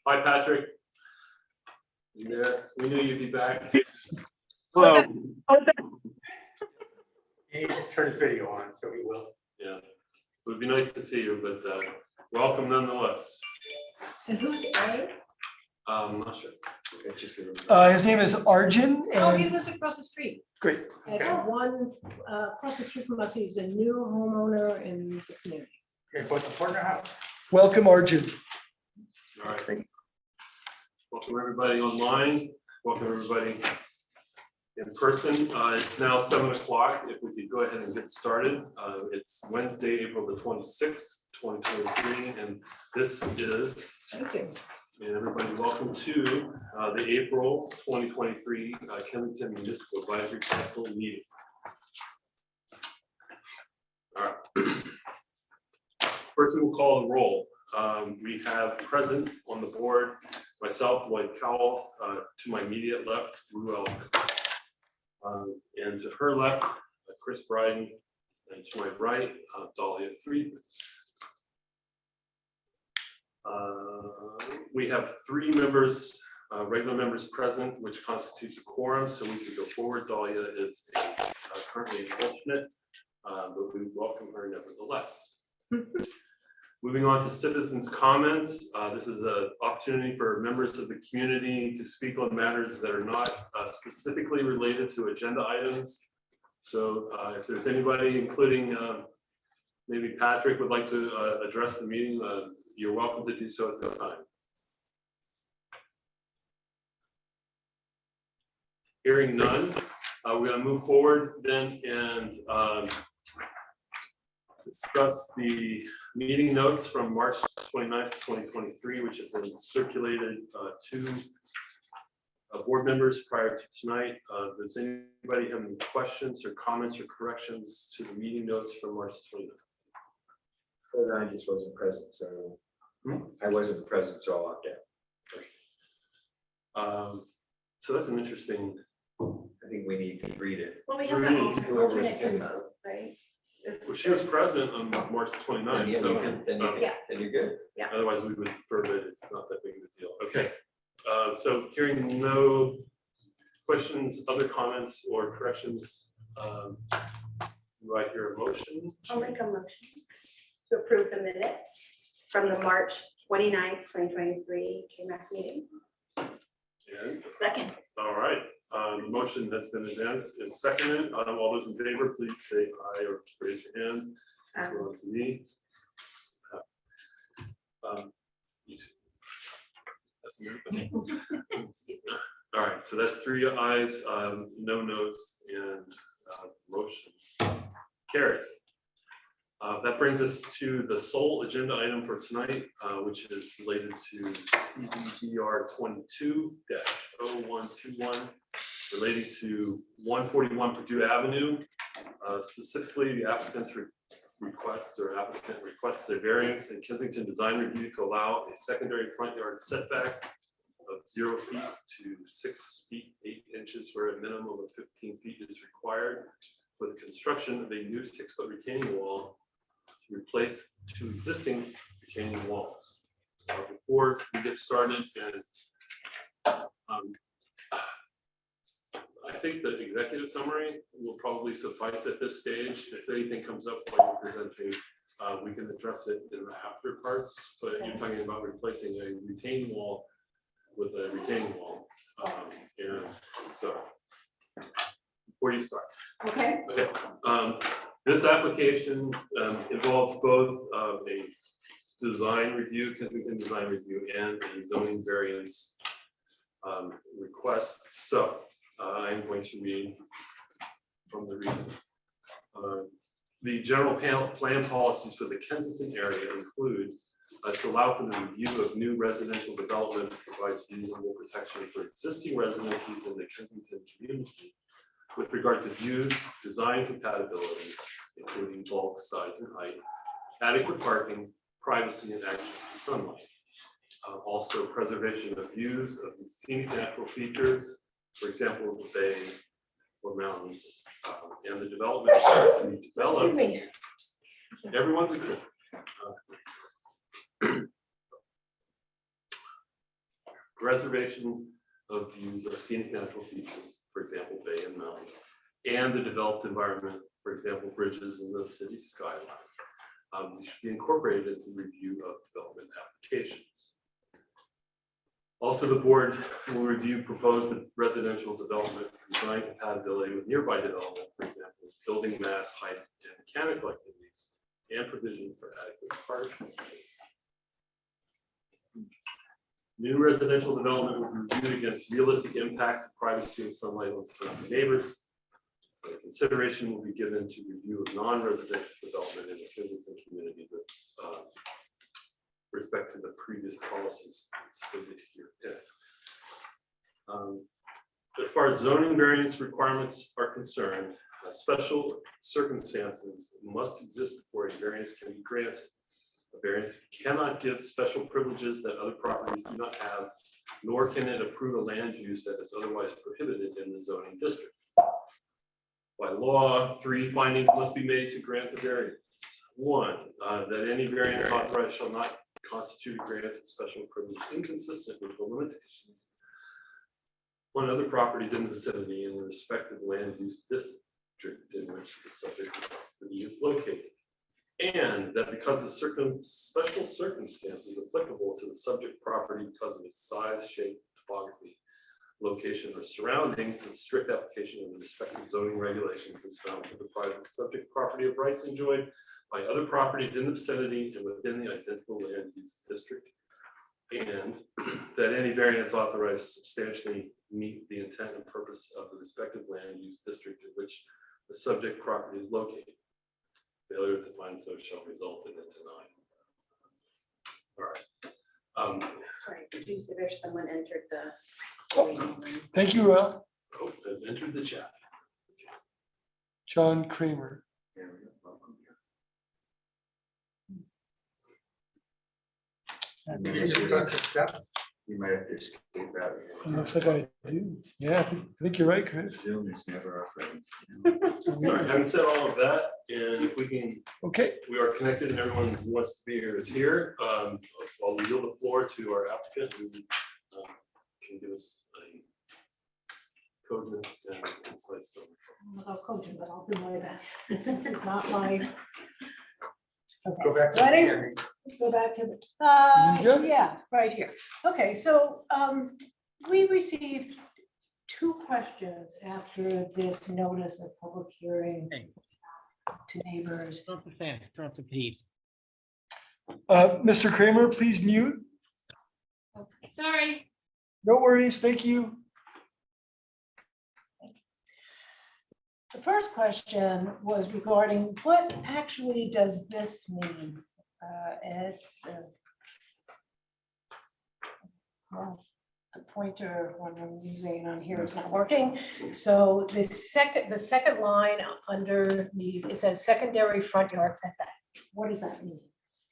Hi, Patrick. You there? We knew you'd be back. Hello. He needs to turn his video on, so he will. Yeah, it would be nice to see you, but welcome nonetheless. And who's A? I'm not sure. His name is Arjun. Oh, he And lives across the street. great. And one, across the street from us, he's a new homeowner in the community. Okay, what's the partner house? Welcome, Arjun. All right. Welcome everybody online. Welcome everybody in person. It's now 7 o'clock. If we could go ahead and get started. It's Wednesday, April the 26th, 2023, and this is. Thank you. And everybody, welcome to the April 2023 Kensington Municipal Advisory Council meeting. All right. First, we will call the roll. We have present on the board myself, Lloyd Cowell, to my immediate left, Lou Elk, and to her left, Chris Bryden, and to my right, Dahlia Friedman. We have 3 members, regular members present, which constitutes a quorum, so we can go forward. Dahlia is currently an alternate, but we welcome her nevertheless. Moving on to citizens' comments. This is an opportunity for members of the community to speak on matters that are not specifically related to agenda items. So if there's anybody, including maybe Patrick, would like to address the meeting, you're welcome to do so at this time. Hearing none, we're going to move forward then and discuss the meeting notes from March 29th, 2023, which have been circulated to board members prior to tonight. Does anybody have any questions or comments or corrections to the meeting notes from March 29th? Well, I just wasn't present, so I wasn't present, so I'll opt out. So that's an interesting. I think we need to read it. Well, we have an Whoever's alternate can in. vote, right? Well, she was present on March 29th, Yeah, so Yeah. then you're good. otherwise we would defer that it's not that big of a deal. Okay, so hearing no questions, other comments or corrections, do I hear a motion? I'll make a motion to approve the minutes from the March 29th, 2023 KMAC meeting. And, Second. all right, the motion that's been advanced and seconded. All those in favor, please say aye or raise your hand. Since we're on to me. You too. That's new. All right, so that's 3 ayes, no noes, and motion carries. That brings us to the sole agenda item for tonight, which is related to CBDR 22-0121, relating to 141 Purdue Avenue. Specifically, the applicant requests a variance in Kensington design review to allow a secondary front yard setback of 0 feet to 6 feet 8 inches, where a minimum of 15 feet is required for the construction of a new 6-foot retaining wall to replace 2 existing retaining walls. Before we get started, and I think the executive summary will probably suffice at this stage. If anything comes up while you're presenting, we can address it in the after parts, but you're talking about replacing a retaining wall with a retaining wall. And so, before you start. Okay. Okay, this application involves both a design review, Kensington design review, and a zoning variance request. So I'm going to read from the reading. The general plan policies for the Kensington area include to allow for the review of new residential development that provides reasonable protection for existing residencies in the Kensington community with regard to views, design compatibility, including bulk, size, and height, adequate parking, privacy, and access to sunlight. Also, preservation of views of scenic natural features, for example, the bay or mountains, and the development can be developed. Everyone's agreed. reservation of views of scenic natural features, for example, bay and mountains, and the developed environment, for example, bridges in the city skyline. These should be incorporated into review of development applications. Also, the board will review proposed residential development design compatibility with nearby development, for example, building mass, height, and mechanical activities, and provision for adequate parking. New residential development will be reviewed against realistic impacts of privacy and sunlight on surrounding neighbors. Consideration will be given to review of non-residential development in the Kensington community with respect to the previous policies stated here. As far as zoning variance requirements are concerned, special circumstances must exist before a variance can be granted. A variance cannot give special privileges that other properties do not have, nor can it approve a land use that is otherwise prohibited in the zoning district. By law, 3 findings must be made to grant the variance. 1, that any variance authorized shall not constitute a grant of special privilege inconsistent with the limitations on other properties in the vicinity in the respective land use district in which the subject is located. And that because of special circumstances applicable to the subject property because of its size, shape, topography, location, or surroundings, the strict application of the respective zoning regulations is found to deprive the subject property of rights enjoyed by other properties in the vicinity and within the identical land use district. And that any variance authorized substantially meet the intent and purpose of the respective land use district in which the subject property is located. Failure to find so shall result in a denial. All right. Sorry, did you say there's someone entered the? Thank you, Royal. Oh, I've entered the chat. John Kramer. There we go. Welcome here. Maybe it's because it's step. You might have to escape out. Looks like I do. Yeah, I think you're right, Chris. Zoom is never our friend. All right, having said all of that, and if we can, Okay, we are connected and everyone who wants to be here is here. I'll yield the floor to our applicant who can give us a cogent and concise summary. I'll coach him, but I'll do my best. This is not my. Go Okay, back to. ready? the Go back to You got it? yeah, right here. Okay, so we received 2 questions after this notice of public hearing Hey. to neighbors. Turn off the fan, turn off the heat. Mr. Kramer, please mute. Sorry. No worries, thank you. The first question was regarding what actually does this mean? Ed, well, the pointer when I'm using on here is not working. So the second line underneath, it says secondary front yard setback. What does that mean?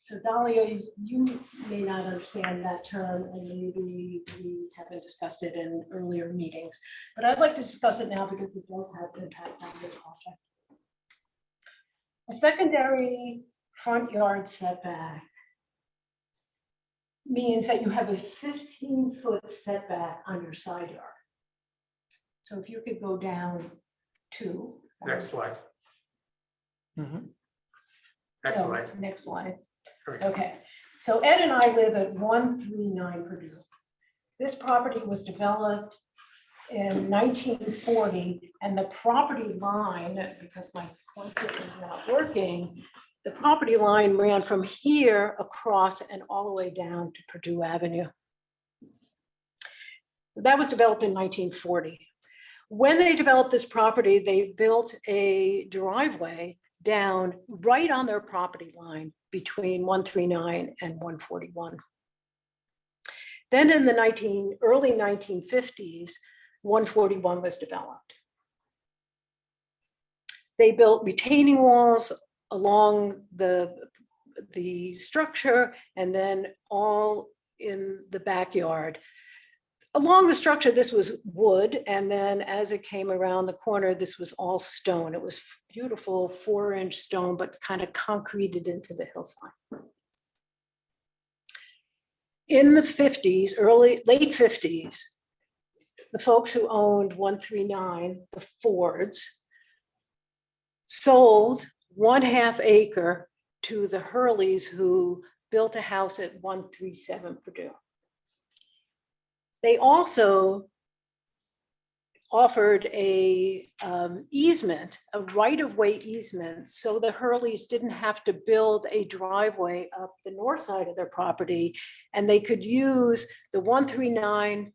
So Dahlia, you may not understand that term and maybe we haven't discussed it in earlier meetings, but I'd like to discuss it now because it does have impact on this project. A secondary front yard setback means that you have a 15-foot setback on your side yard. So if you could go down to. Next slide. Mhm. Next No, slide. Next slide. Correct. Okay, so Ed and I live at 139 Purdue. This property was developed in 1940, and the property line, because my pointer is not working, the property line ran from here across and all the way down to Purdue Avenue. That was developed in 1940. When they developed this property, they built a driveway down right on their property line between 139 and 141. Then in the early 1950s, 141 was developed. They built retaining walls along the structure and then all in the backyard. Along the structure, this was wood, and then as it came around the corner, this was all stone. It was beautiful 4-inch stone, but kind of concreted into the hillside. in the 50s, late 50s, the folks who owned 139, the Fords, sold 1/2 acre to the Hurleys who built a house at 137 Purdue. They also offered a easement, a right-of-way easement, so the Hurleys didn't have to build a driveway up the north side of their property, and they could use the 139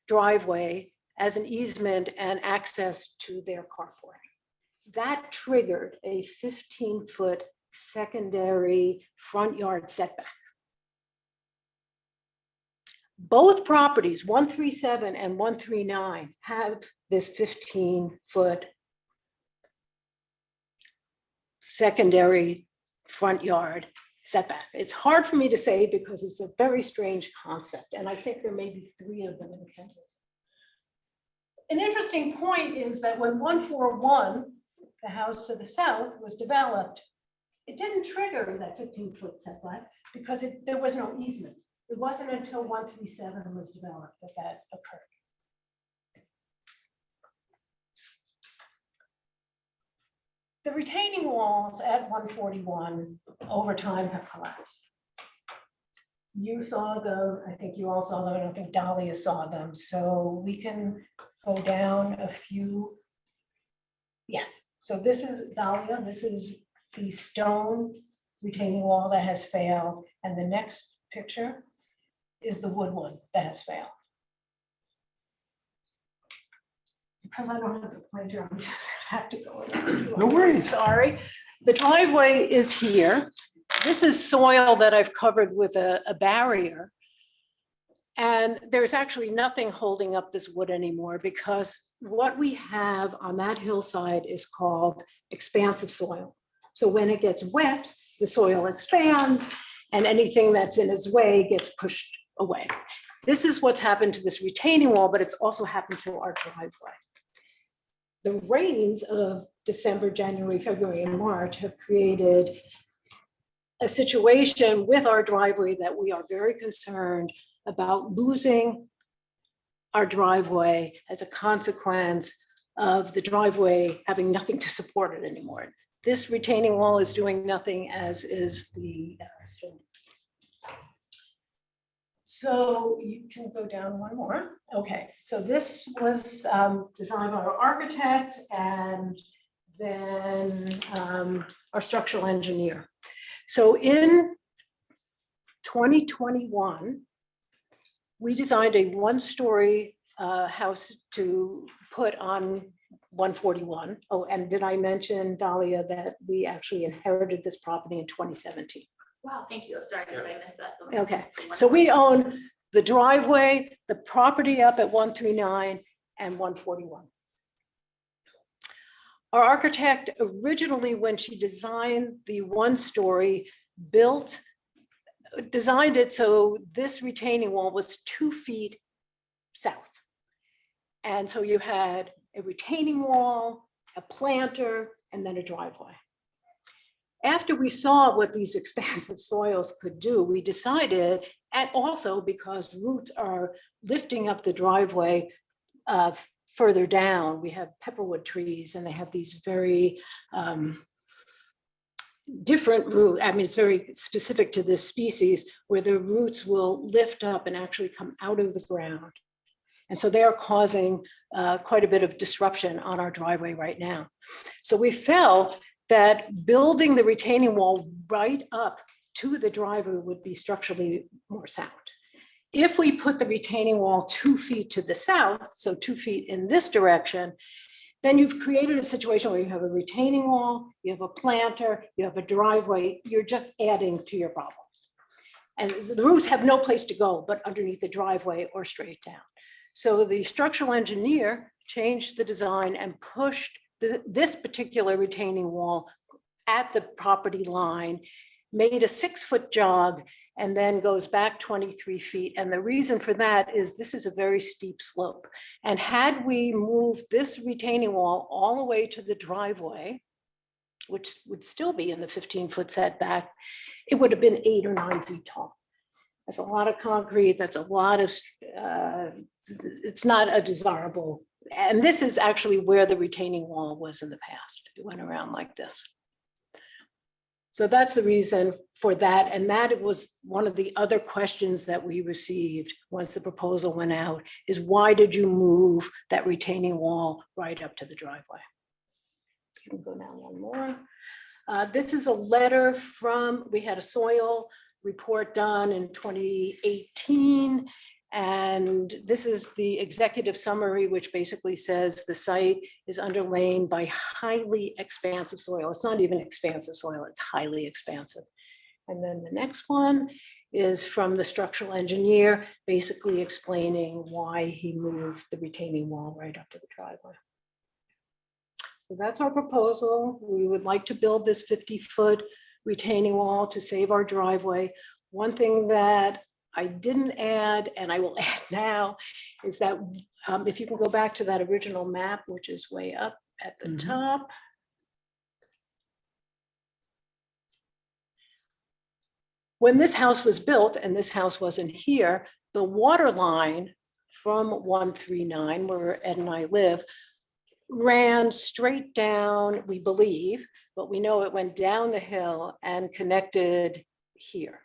driveway as an easement and access to their carport. That triggered a 15-foot secondary front yard setback. Both properties, 137 and 139, have this 15-foot secondary front yard setback. It's hard for me to say because it's a very strange concept, and I think there may be 3 of them in Kensington. An interesting point is that when 141, the house to the south, was developed, it didn't trigger that 15-foot setback because there was no easement. It wasn't until 137 was developed that that occurred. The retaining walls at 141 over time have collapsed. You saw them, I think you all saw them, I don't think Dahlia saw them, so we can go down a few. Yes, so this is Dahlia, this is the stone retaining wall that has failed, and the next picture is the wood one that has failed. Because I don't have the pointer, I'm just gonna have to go. No worries. Sorry. The driveway is here. This is soil that I've covered with a barrier. And there's actually nothing holding up this wood anymore because what we have on that hillside is called expansive soil. So when it gets wet, the soil expands and anything that's in its way gets pushed away. This is what's happened to this retaining wall, but it's also happened to our driveway. The rains of December, January, February, and March have created a situation with our driveway that we are very concerned about losing our driveway as a consequence of the driveway having nothing to support it anymore. This retaining wall is doing nothing, as is the stone. So you can go down one more. Okay, so this was designed by our architect and then our structural engineer. So in 2021, we designed a 1-story house to put on 141. Oh, and did I mention, Dahlia, that we actually inherited this property in 2017? Wow, thank you. Sorry, I missed that. Okay, so we own the driveway, the property up at 139 and 141. Our architect originally, when she designed the 1-story, designed it so this retaining wall was 2 feet south. And so you had a retaining wall, a planter, and then a driveway. After we saw what these expansive soils could do, we decided, and also because roots are lifting up the driveway further down, we have pepperwood trees and they have these very different roots. I mean, it's very specific to this species where the roots will lift up and actually come out of the ground. And so they are causing quite a bit of disruption on our driveway right now. So we felt that building the retaining wall right up to the driveway would be structurally more sound. If we put the retaining wall 2 feet to the south, so 2 feet in this direction, then you've created a situation where you have a retaining wall, you have a planter, you have a driveway, you're just adding to your problems. And the roots have no place to go but underneath the driveway or straight down. So the structural engineer changed the design and pushed this particular retaining wall at the property line, made a 6-foot jog, and then goes back 23 feet. And the reason for that is this is a very steep slope. And had we moved this retaining wall all the way to the driveway, which would still be in the 15-foot setback, it would have been 8 or 9 feet tall. That's a lot of concrete, that's a lot of, it's not a desirable. And this is actually where the retaining wall was in the past. It went around like this. So that's the reason for that. And that was one of the other questions that we received once the proposal went out, is why did you move that retaining wall right up to the driveway? You can go down one more. This is a letter from, we had a soil report done in 2018. And this is the executive summary, which basically says the site is underlain by highly expansive soil. It's not even expansive soil, it's highly expansive. And then the next one is from the structural engineer, basically explaining why he moved the retaining wall right up to the driveway. So that's our proposal. We would like to build this 50-foot retaining wall to save our driveway. One thing that I didn't add, and I will add now, is that if you can go back to that original map, which is way up at the top. When this house was built, and this house wasn't here, the water line from 139, where Ed and I live, ran straight down, we believe, but we know it went down the hill and connected here.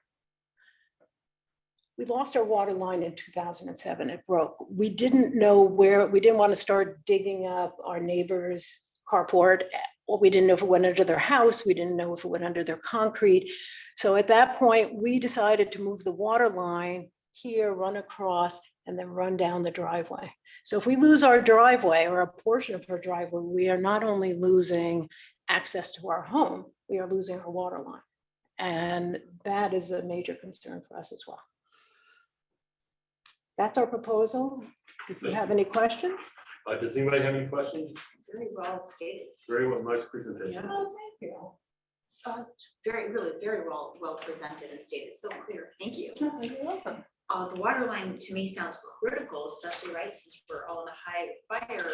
We lost our water line in 2007, it broke. We didn't know where, we didn't want to start digging up our neighbor's carport. Well, we didn't know if it went under their house. We didn't know if it went under their concrete. So at that point, we decided to move the water line here, run across, and then run down the driveway. So if we lose our driveway or a portion of our driveway, we are not only losing access to our home, we are losing our water line. And that is a major concern for us as well. That's our proposal. If you have any questions. Does anybody have any questions? Very well stated. Very well, nice presentation. Oh, thank you. Really, very well presented and stated. So clear. Thank you. No, you're welcome. The water line to me sounds critical, especially right since we're all in a high fire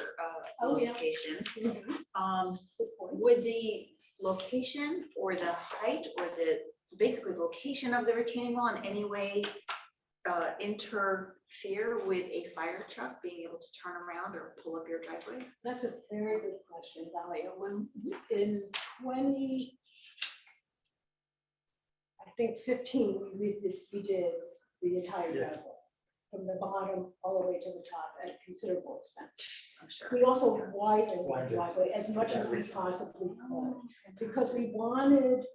Oh, yeah. location. Mhm. Good point. Would the location or the height or the basically location of the retaining wall in any way interfere with a fire truck being able to turn around or pull up your driveway? That's a very good question, Dahlia. When in 20, I think 15, we did the entire driveway from the bottom all the way to the top at considerable expense. I'm sure. We also widened the Widened. driveway as much as we possibly could because we wanted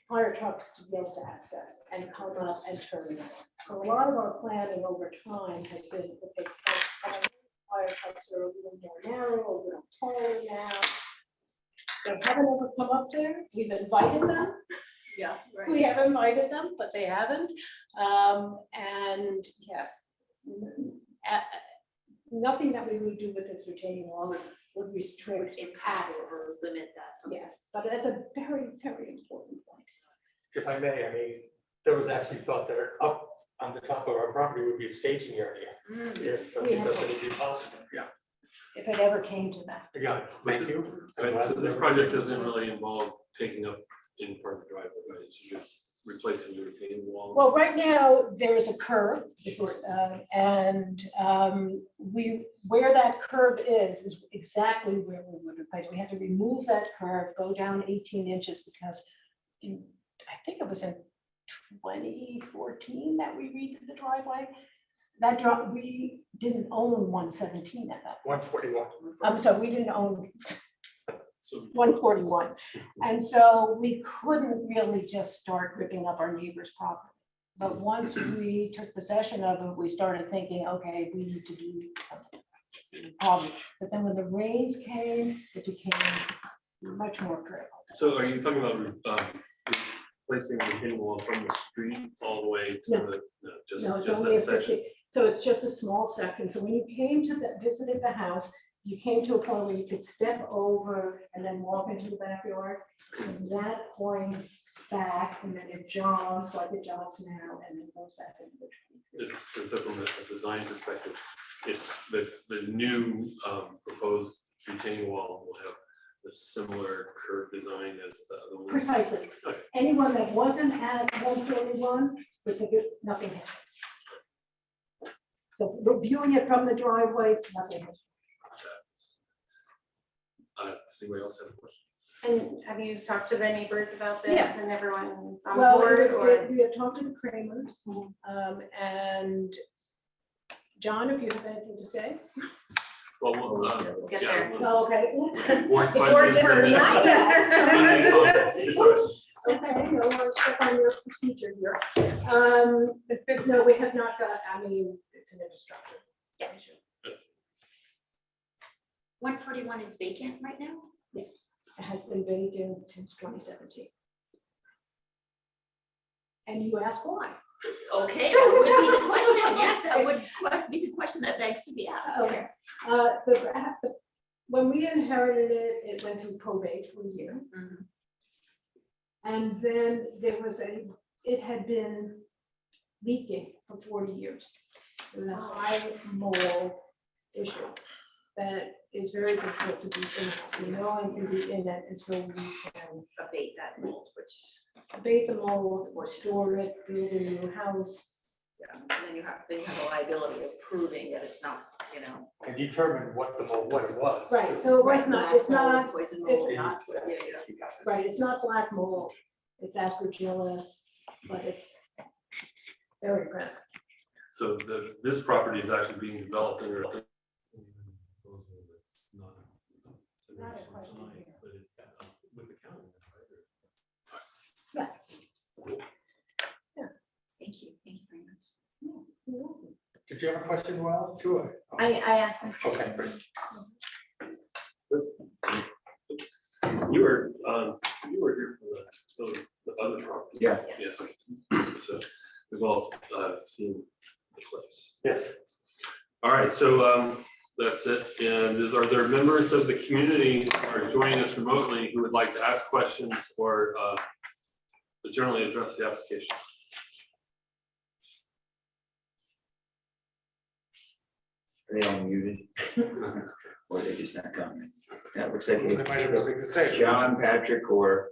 fire trucks to be able to access and come up and turn around. So a lot of our planning over time has been, okay, fire trucks are a little more narrow, a little taller now. They haven't ever come up there. We've invited them. Yeah, We have invited them, but they haven't. And yes, nothing that we would do with this retaining wall would restrict Impact access. or limit that. Yes, but that's a very, very important point. If I may, I mean, there was actually thought that up on the top of our property would be a staging area. If We have that's one. going to be possible. Yeah. If it ever came to that. Again, thank you. Right, so this project doesn't really involve taking up any part of the driveway, right? It's just replacing the retaining wall. Well, right now, there is a curb, where that curb is exactly where we would replace. We had to remove that curb, go down 18 inches because I think it was in 2014 that we redid the driveway. That we didn't own 117 at that point. 141. So we didn't own So 141. And so we couldn't really just start ripping up our neighbor's property. But once we took possession of it, we started thinking, okay, we need to do something. But then when the rains came, it became much more critical. So are you talking about replacing the retaining wall from the street all the way to No. the, No, it's just only a that section? 50, so it's just a small section. So when you came to visited the house, you came to a point where you could step over and then walk into the backyard. From that point back, and then it jogs like it jogs now, and then goes back into the 23. And so from a design perspective, it's the new proposed retaining wall will have a similar curve design as the other one? Precisely. Okay. Anyone that wasn't at 141 would think it, nothing happened. So reviewing it from the driveway, nothing happened. Does anybody else have a question? And have you talked to the neighbors about this? Yes. And everyone's on Well, board or? we have talked to the Kramers, and John, if you have anything to say? Well, We'll get yeah, there. let's- Oh, okay. Board Board questions and first. then- Not yet. It's all right. Okay, no one step on your procedure here. But no, we have not got, I mean, it's an infrastructure. Yeah. issue. 141 is vacant right now? Yes, it has been vacant since 2017. And you ask why? Okay, that would be the question. Yes, that would be the question that begs to be asked. Okay. yes. When we inherited it, it went through probate for a year. Mhm. And then there was it had been leaking for 40 years. It was a high mold issue that is very difficult to be in. So no one can be in it until we can Abate that mold, which, abate the mold, restore it, build a new house. yeah, and then you have a liability of proving that it's not, And determine what it was. Right, so it's not, it's not, poison it's mold, not, yeah, yeah. You got it. right, it's not black mold, it's aspergillus, but it's very aggressive. So this property is actually being developed under. Not a question here. But it's with the county. Thank you very much. You're welcome. Did you have a question, Well? Sure. I asked him. Okay, great. You were here for the other property. Yeah. Yeah, okay. So we've all seen the place. Yes. All right, so that's it. And are there members of the community who are joining us remotely who would like to ask questions or generally address the application? Are they all muted? Or they just not coming? Yeah, it looks like They might have something to say. John, Patrick, or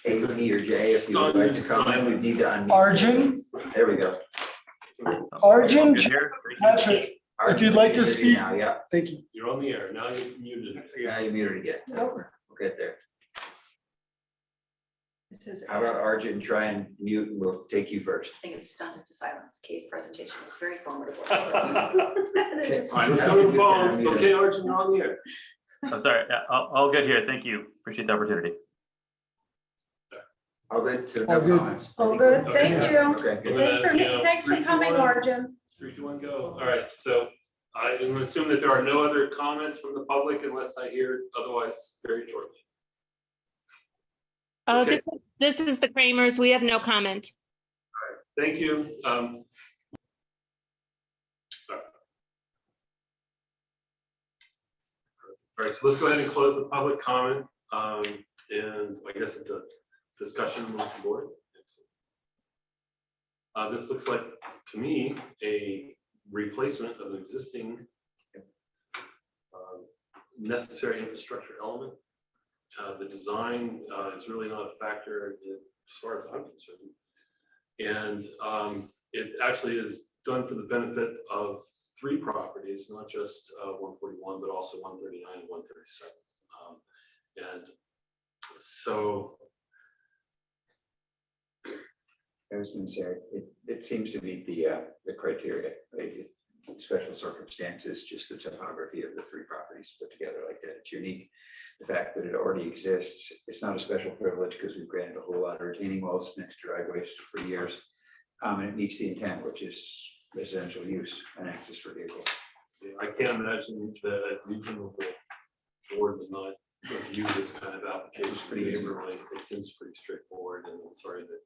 Amy or Jay, if you would like to comment, we need to unmute. Arjun, There we go. Arjun, Good here. Patrick, if you'd like to Arjun, speak. now, yeah, thank you. You're on the air. Now you're muted. now you muted again. We'll get there. This is, How about Arjun, try and mute, and we'll take you first. I think it's stunned into silence. Kate's presentation was very formidable. All right, let's go to the phones. Okay, Arjun, you're on the air. I'm sorry. Yeah, all good here. Thank you. Appreciate the opportunity. All good, so All no good. comments? Oh, good, thank you. Okay, good. Thanks for coming, Arjun. 3, 2, 1, go. All right, so I'm going to assume that there are no other comments from the public unless I hear otherwise very shortly. Okay. This is the Kramers. We have no comment. Thank you. All right, so let's go ahead and close the public comment. And I guess it's a discussion with the board. This looks like, to me, a replacement of an existing necessary infrastructure element. The design is really not a factor as far as I'm concerned. And it actually is done for the benefit of 3 properties, not just 141, but also 139 and 137. And so I was gonna say, it seems to meet the criteria, right? Special circumstances, just the topography of the 3 properties put together like that. It's unique. The fact that it already exists, it's not a special privilege because we've granted a whole lot of retaining walls next to driveways for years. And it meets the intent, which is residential use and access for vehicles. I can't imagine that a reasonable board would not review this kind of application pretty liberally. It seems pretty straightforward, and I'm sorry that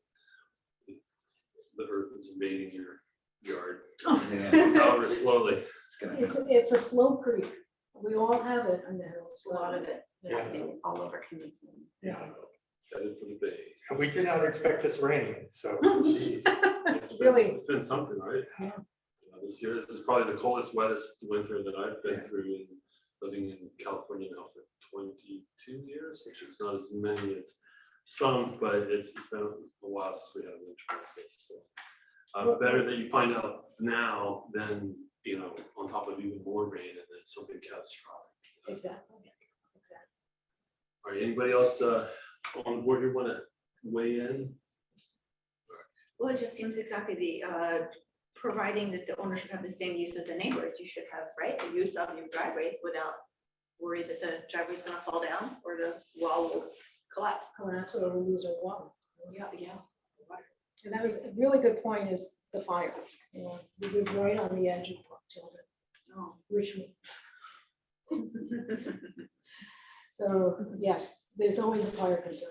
the earth is invading your yard. Yeah, However, slowly. it's gonna- It's a slow creep. We all have it on the hills. A lot of it, Yeah. happening all over Kensington. Yeah. Headed for the bay. And we did not expect this rain, so. geez. It's been something, right? Yeah. This year, this is probably the coldest, wettest winter that I've been through in living in California now for 22 years, which is not as many as some, but it's been a while since we had a winter like this. So better that you find out now than, you know, on top of even more rain and then something catastrophic. Exactly. All right, anybody else on the board who want to weigh in? Well, it just seems exactly the, providing that the owner should have the same use as the neighbors, you should have, right, the use of your driveway without worry that the driveway's gonna fall down or the wall will collapse. Collapse or lose a water. Yeah. And that was a really good point is the fire. You know, we live right on the edge of children, Oh. Richmond. So, yes, there's always a fire concern.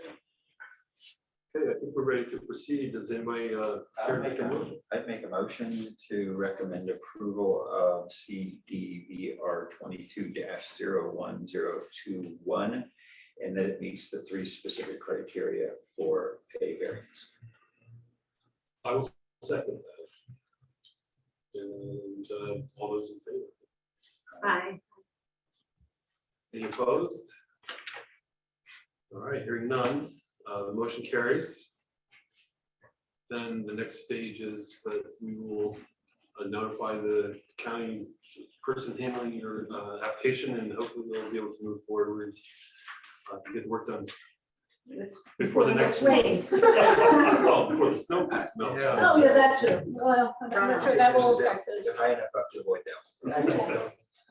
Okay, I think we're ready to proceed. Does anybody care to make a motion? I'd make a motion to recommend approval of CDVR 22-01021, and that it meets the 3 specific criteria for a variance. I will second that. And all those in favor? Aye. Any opposed? All right, hearing none, the motion carries. Then the next stage is that we will notify the county person handling your application, and hopefully they'll be able to move forward to get the work done before the next. Ways. Well, before the snowpack melts. Yeah. Oh, yeah, that too. Well, I'm not sure that will affect us. They're high enough up to avoid that.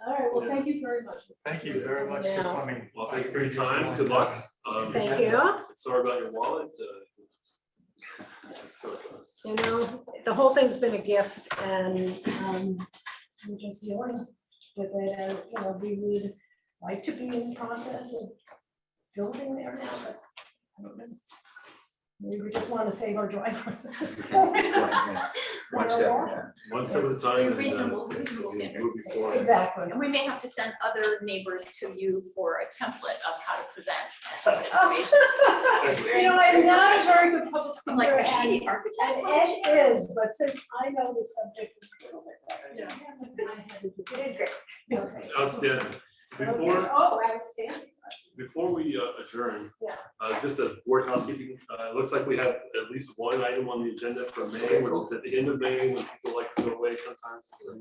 All right, well, thank you very much. Thank you very much for Yeah. coming. Well, thank you for your time. Good luck. Thank you. Sorry about your wallet. So You know, the whole thing's been a gift and we're just dealing with it. You know, we would like to be in the process of building there now, but I don't know. We would just want to save our driveway. One step at a time. one step at a time. and, Reasonable moving standards. forward. Exactly. And we may have to send other neighbors to you for a template of how to present information. You know, I'm not a very good public I'm like, speaker. is she And the architect? it is, but since I know the subject a little bit better. Yeah. You did great. Okay. Outstanding. Okay. Before, Outstanding. before we adjourn, Yeah. Just a board housekeeping, it looks like we have at least one item on the agenda for May, which is at the end of May, when people like to go away sometimes for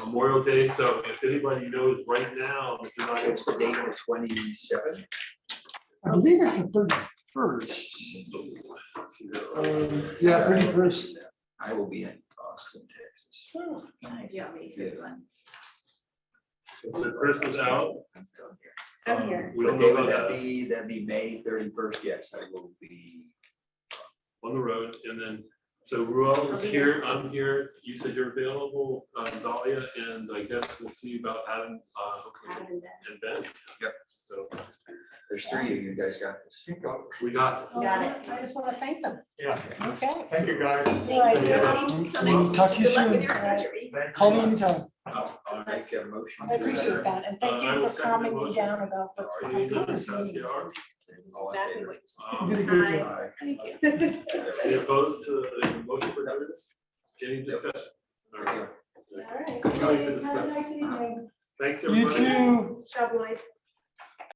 Memorial Day. So if anybody knows right now, if you're not. It's the date of 27th. I believe it's the 31st. Yeah, 31st. I will be in Austin, Texas. Yeah, me too. So Chris is out. I'm still here. I'm here. We don't What day know would about that that be? That'd be May 31st. Yes, I will be. on the road. And then, so Ruel is here, I'm here. You said you're available, Dahlia, and I guess we'll see about Adam, hopefully, and Ben. Yep. So There's 3 of you guys got this. we got this. Got it. I just want to thank them. Yeah, Okay. thank you, guys. All right. We'll talk to you Good luck with soon. your surgery. Call me anytime. I'll make a motion. I appreciate that, and thank I you will for second the calming me motion. down about what's Are you going on. gonna discuss the hour? It's exactly what you said. You did a great job. Aye. Thank you. Any opposed to the motion for adjournment? Any discussion? All right. All right. Good night to Have a discuss. nice evening. Thanks, You everybody. too. Shall we?